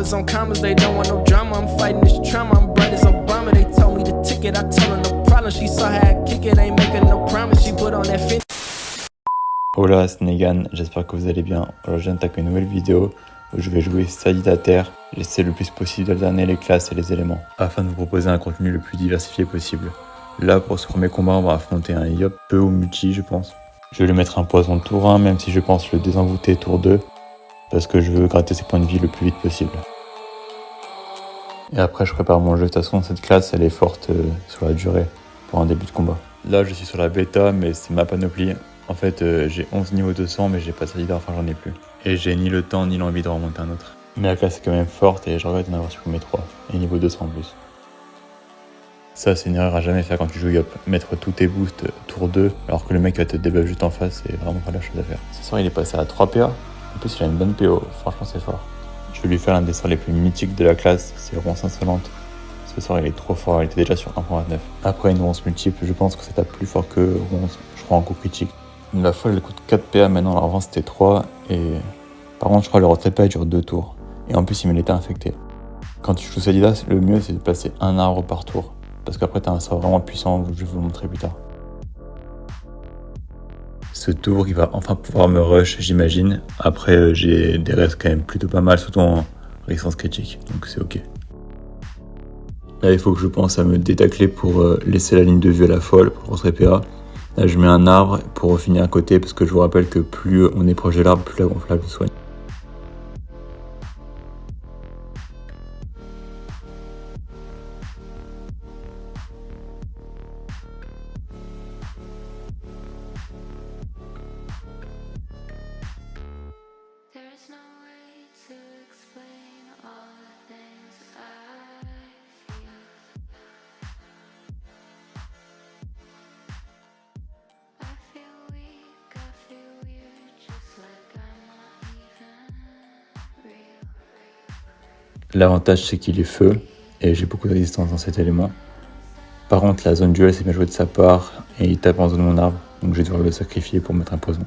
commas on commas, they don't want no drama. I'm fighting this trauma, I'm bright as Obama. They told me the ticket, I told her no problem. She saw how I kick it, ain't making no promise. She put on that fin. Hola, c'est Negan, j'espère que vous allez bien. Alors je viens d'attaquer une nouvelle vidéo où je vais jouer célibataire. J'essaie le plus possible d'alterner les classes et les éléments, afin de vous proposer un contenu le plus diversifié possible. Là, pour ce premier combat, on va affronter un Yop peu ou multi, je pense. Je vais lui mettre un poison tour 1, même si je pense le désenvoûter tour 2, parce que je veux gratter ses points de vie le plus vite possible. Et après, je prépare mon jeu. De toute façon, cette classe, elle est forte sur la durée, pour un début de combat. Là, je suis sur la bêta, mais c'est ma panoplie. En fait, j'ai 11 niveaux 200, mais j'ai pas de leader, enfin j'en ai plus. Et j'ai ni le temps, ni l'envie de remonter un autre. Mais la classe est quand même forte, et je regrette d'en avoir supprimé 3, et niveau 200 en plus. Ça, c'est une erreur à jamais faire quand tu joues Yop. Mettre tous tes boosts tour 2, alors que le mec va te débuff juste en face, c'est vraiment pas la chose à faire. Ce soir, il est passé à 3 PA. En plus, il a une bonne PO, franchement, c'est fort. Je vais lui faire l'un des sorts les plus mythiques de la classe, c'est Ronce Insolente. Ce soir, il est trop fort, il était déjà sur 1.29. Après une ronce multiple, je pense que ça tape plus fort que ronce, je crois en coup critique. La folle, elle coûte 4 PA maintenant, alors avant c'était 3, et par contre, je crois que le retrait PA dure 2 tours. Et en plus, il me l'était infecté. Quand tu joues Salidas, le mieux c'est de placer un arbre par tour, parce qu'après t'as un sort vraiment puissant, je vais vous le montrer plus tard. Ce tour, il va enfin pouvoir me rush, j'imagine. Après, j'ai des restes quand même plutôt pas mal, surtout en résistance critique, donc c'est ok. Là, il faut que je pense à me détacler pour laisser la ligne de vue à la folle, pour le retrait PA. Là, je mets un arbre pour finir à côté, parce que je vous rappelle que plus on est proche de l'arbre, plus la gonflable soigne. L'avantage c'est qu'il est feu et j'ai beaucoup de résistance dans cet élément. Par contre la zone duel c'est bien joué de sa part et il tape en zone de mon arbre, donc je vais devoir le sacrifier pour mettre un poison.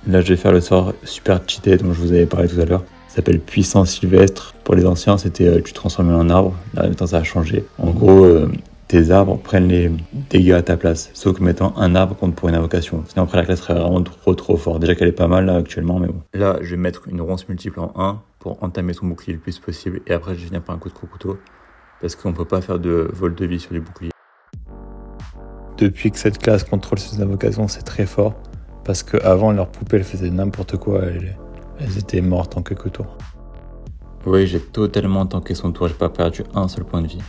Là je vais faire le sort super cheaté dont je vous avais parlé tout à l'heure. Ça s'appelle Puissance Sylvestre. Pour les anciens c'était tu transformais en arbre, là maintenant ça a changé. En gros tes arbres prennent les dégâts à ta place, sauf que mettant un arbre compte pour une invocation. Sinon après la classe serait vraiment trop fort. Déjà qu'elle est pas mal là actuellement, mais bon. Là je vais mettre une ronce multiple en 1 pour entamer son bouclier le plus possible, et après je vais finir par un coup de couteau, parce qu'on peut pas faire de vol de vie sur du bouclier. Depuis que cette classe contrôle ses invocations, c'est très fort, parce qu'avant leurs poupées elles faisaient n'importe quoi, elles étaient mortes en quelques tours. Oui, j'ai totalement tanké son tour, j'ai pas perdu un seul point de vie.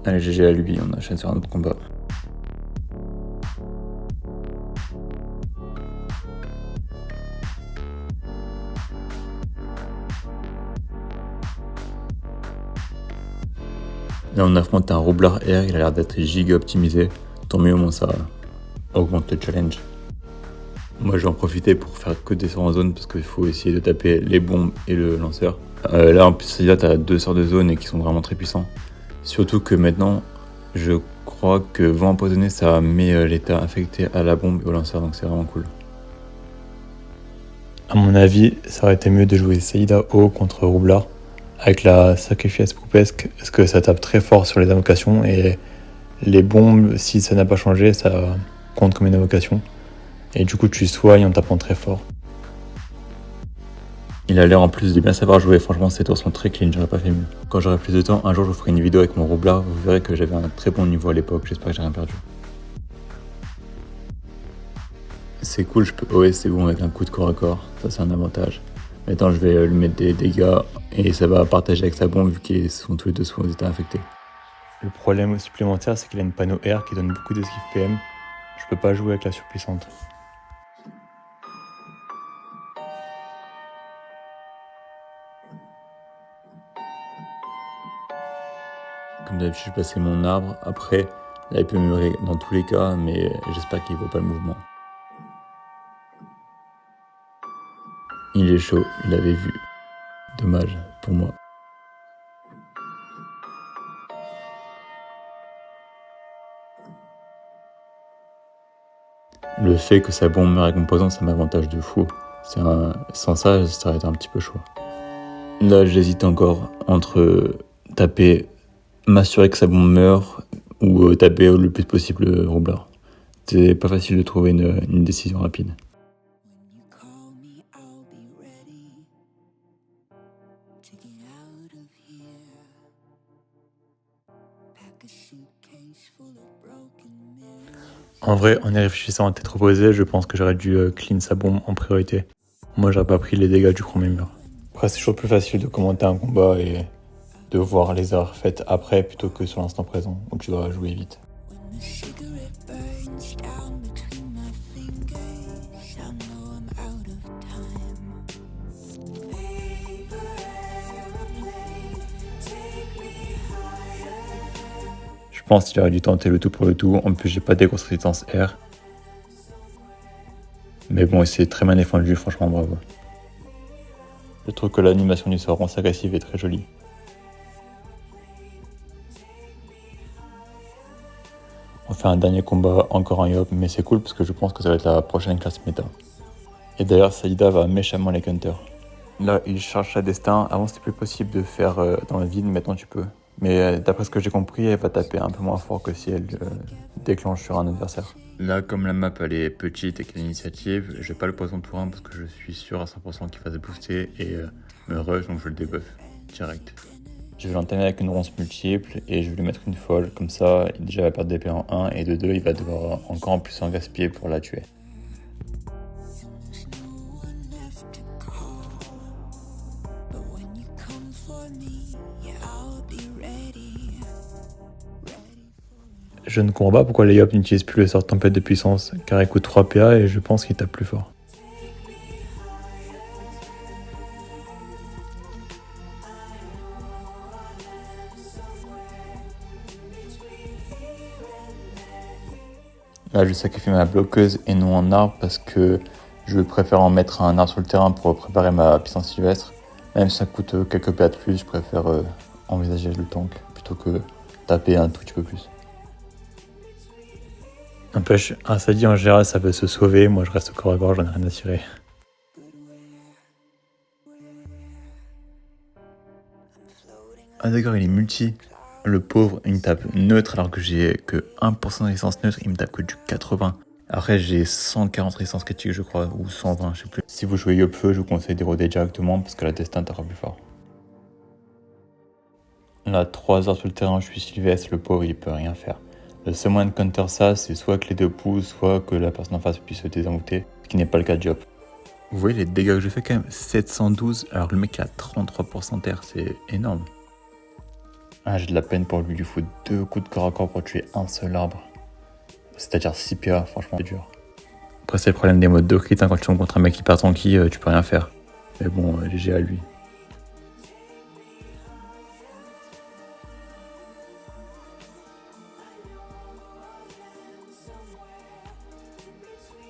Allez, GG à lui, on enchaîne sur un autre combat. Là on affronte un roublard R, il a l'air d'être giga optimisé, tant mieux au moins ça augmente le challenge. Moi je vais en profiter pour faire que des sorts en zone parce qu'il faut essayer de taper les bombes et le lanceur. Là en plus là t'as 2 sorts de zone et qui sont vraiment très puissants. Surtout que maintenant je crois que vent empoisonné ça met l'état infecté à la bombe et au lanceur, donc c'est vraiment cool. A mon avis ça aurait été mieux de jouer Saïda haut contre roublard. Avec la sacrifice poupesque, parce que ça tape très fort sur les invocations et les bombes, si ça n'a pas changé, ça compte comme une invocation. Et du coup, tu soignes en tapant très fort. Il a l'air en plus de bien savoir jouer, franchement ces tours sont très clean, j'aurais pas fait mieux. Quand j'aurai plus de temps, un jour je vous ferai une vidéo avec mon roublard, vous verrez que j'avais un très bon niveau à l'époque, j'espère que j'ai rien perdu. C'est cool, je peux OS c'est bon avec un coup de corps à corps, ça c'est un avantage. Maintenant je vais lui mettre des dégâts et ça va partager avec sa bombe vu qu'ils sont tous les deux sous état infectés. Le problème supplémentaire c'est qu'il a une panneau R qui donne beaucoup d'esquive PM. Je peux pas jouer avec la surpuissante. Comme d'habitude je passais mon arbre, après là il peut me meurer dans tous les cas mais j'espère qu'il voit pas le mouvement. Il est chaud, il avait vu. Dommage pour moi. Le fait que sa bombe me récomposant, ça m'avantage de fou. Sans ça, ça aurait été un petit peu chaud. Là, j'hésite encore entre taper m'assurer que sa bombe meurt ou taper le plus possible roublard. C'est pas facile de trouver une décision rapide. En vrai, en y réfléchissant à tête reposée, je pense que j'aurais dû clean sa bombe en priorité. Moi, j'aurais pas pris les dégâts du premier mur. Après, c'est toujours plus facile de commenter un combat et de voir les erreurs faites après plutôt que sur l'instant présent, où tu dois jouer vite. Je pense qu'il aurait dû tenter le tout pour le tout. En plus, j'ai pas des grosses résistances R. Mais bon, il s'est très bien défendu, franchement bravo. Je trouve que l'animation du sort rance agressive est très jolie. On fait un dernier combat, encore un Yop, mais c'est cool parce que je pense que ça va être la prochaine classe méta. Et d'ailleurs, Sadida va méchamment les counters. Là, il charge sa destin. Avant, c'était plus possible de faire dans le vide, maintenant tu peux. Mais d'après ce que j'ai compris, elle va taper un peu moins fort que si elle déclenche sur un adversaire. Là, comme la map elle est petite et qu'il y a l'initiative, je vais pas le poison pour un parce que je suis sûr à 100% qu'il va se booster et me rush, donc je le debuff direct. Je vais l'entamer avec une ronce multiple et je vais lui mettre une folle, comme ça déjà il va perdre d'épée en 1 et de 2 il va devoir encore en plus en gaspiller pour la tuer. Je ne comprends pas pourquoi les Yop n'utilisent plus le sort tempête de puissance, car il coûte 3 PA et je pense qu'il tape plus fort. Là je sacrifie ma bloqueuse et non un arbre parce que je préfère en mettre un arbre sur le terrain pour préparer ma puissance sylvestre. Même si ça coûte quelques PA de plus, je préfère envisager le tank plutôt que taper un tout petit peu plus. N'empêche, un Sadi en général ça veut se sauver, moi je reste au corps à corps, j'en ai rien à tirer. Ah d'accord, il est multi. Le pauvre, il me tape neutre alors que j'ai que 1% de résistance neutre, il me tape que du 80. Après j'ai 140 résistance critique je crois, ou 120, je sais plus. Si vous jouez Yop feu, je vous conseille d'éroder directement parce que la destin t'aura plus fort. Là, 3 heures sur le terrain, je suis Sylvestre, le pauvre il peut rien faire. Le seul moyen de counter ça, c'est soit que les deux poussent, soit que la personne en face puisse se désenvoûter, ce qui n'est pas le cas de Yop. Vous voyez les dégâts que je fais quand même, 712, alors le mec il a 33% terre, c'est énorme. Ah, j'ai de la peine pour lui foutre 2 coups de corps à corps pour tuer un seul arbre. C'est-à-dire 6 PA, franchement c'est dur. Après c'est le problème des modes de crit, hein, quand tu tombes contre un mec hyper tanky, tu peux rien faire. Mais bon, GG à lui.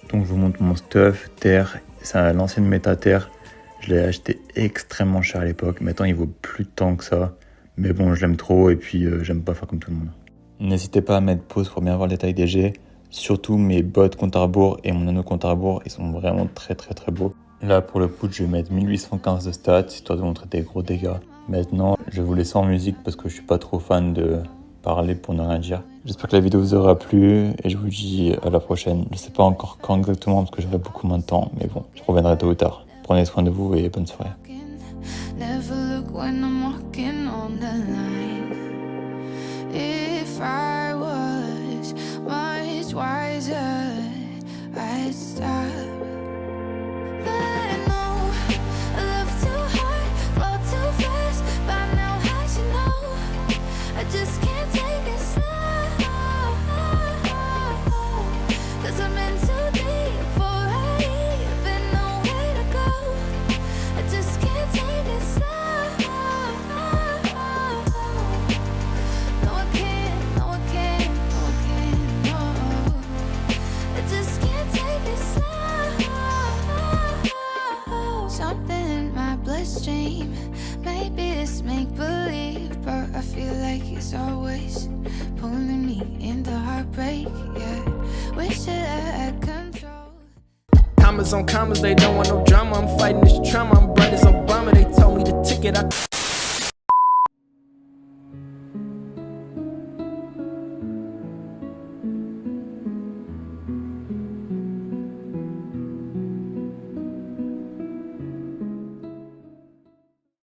Donc je vous montre mon stuff, terre, c'est l'ancienne méta terre. Je l'ai acheté extrêmement cher à l'époque, maintenant il vaut plus tant que ça. Mais bon, je l'aime trop et puis j'aime pas faire comme tout le monde. N'hésitez pas à mettre pause pour bien voir le détail des jets. Surtout mes bots compte à rebours et mon anneau compte à rebours, ils sont vraiment très beaux. Là pour le put, je vais mettre 1815 de stats, histoire de montrer des gros dégâts. Maintenant, je vais vous laisser en musique parce que je suis pas trop fan de parler pour ne rien dire. J'espère que la vidéo vous aura plu et je vous dis à la prochaine. Je sais pas encore quand exactement parce que j'aurai beaucoup moins de temps, mais bon, je reviendrai tôt ou tard. Prenez soin de vous et bonne soirée. Maybe it's make-believe, but I feel like it's always pulling me into heartbreak, yeah. Wish that I had control. Commas on commas, they don't want no drama. I'm fighting this trauma. I'm bright as Obama. They told me the ticket.